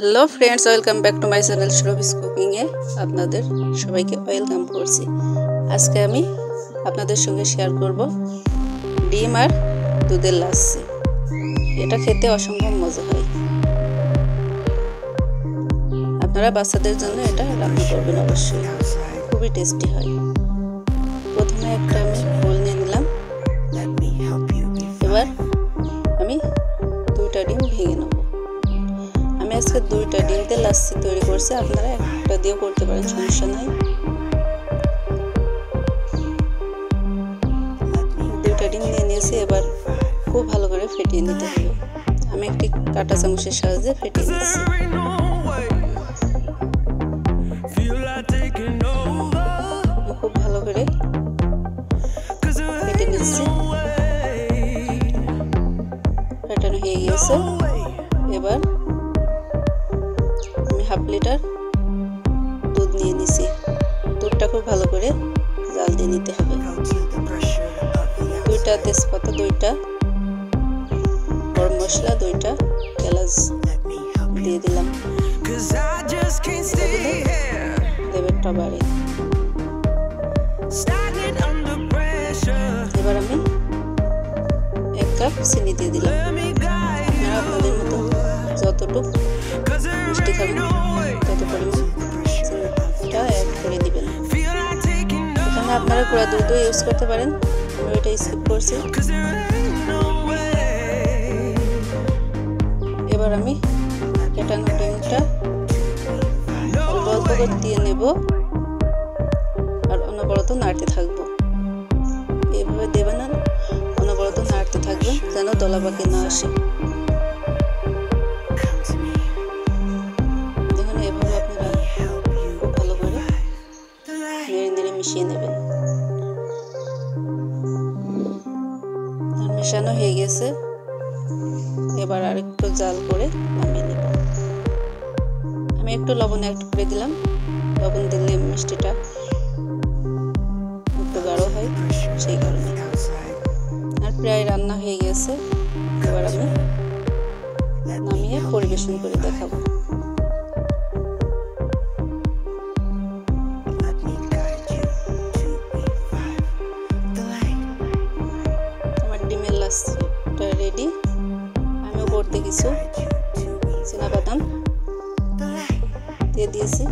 Hello friends, welcome back to my channel Surabhi's কুকিংয়ে আপনাদের সবাইকে ওয়েলকাম করছি। আজকে আমি আপনাদের সঙ্গে শেয়ার করব ডিম আর দুধের লাচ্ছি। এটা খেতে অসম্ভব মজা হয়। আপনারা বাচ্চাদের জন্য এটা রান্না করবেন, অবশ্যই খুবই টেস্টি হয়। প্রথমে একটা আমি বোল নিয়ে নিলাম। এবার আমি 2টা ডিম ভেঙে নেব। আমি আজকে 2টা ডিম দিয়ে লাচ্ছি তৈরি করছি, আপনারা একটা দিয়েও করতে পারেন, সমস্যা নাই। 2টা ডিম নিয়ে নিয়েছি। এবার খুব ভালো করে ফেটিয়ে নিতে হবে। আমি একটি কাঁটা চামচের সাহায্যে ফেটিয়ে নিচ্ছি। খুব ভালো করে ফেটে নিচ্ছি। ফেটানো হয়ে গিয়েছে। এবার আমি হাফ লিটার দুধ নিয়ে নিছি। দুধটা খুব ভালো করে জাল দিয়ে নিতে হবে। 2টা তেজপাতা, 2টা গরম মশলা, 2টা এলাচ দিয়ে দিলাম। ফ্লেভারটা বাড়ে। এবার আমি 1 কাপ চিনি দিয়ে দিলাম। আপনারা আপনাদের মতো যতটুকু মিষ্টি খাবেন তত পরিমাণ চিনিটা অ্যাড করে দিবেন। এখানে আপনারা গুঁড়া দুধও ইউজ করতে পারেন, আমি এটা স্কিপ করছি। এবার আমি ফেটানো ডিমটা অল্প অল্প করে দিয়ে নেব আর অনবরত নাড়তে থাকবো। এভাবে দেবেন না, অনবরত নাড়তে থাকবেন যেন দলা পাকি না আসে। দেখুন, এভাবে আপনারা খুব ভালো করে নেড়ে নেড়ে মিশিয়ে নেবেন। আর মেশানো হয়ে গেছে। এবার আরেকটু জাল করে নামিয়ে নেব। আমি একটু লবণ অ্যাড করে দিলাম। লবণ দিলে মিষ্টিটা একটু গাঢ় হয়, সেই কারণে। আর প্রায় রান্না হয়ে গেছে। এবার আমি নামিয়ে পরিবেশন করে দেখাবো। আমার ডিমের লাচ্ছিটা রেডি। আমি উপর থেকে কিছু চীনাবাদাম দিয়ে দিয়েছি।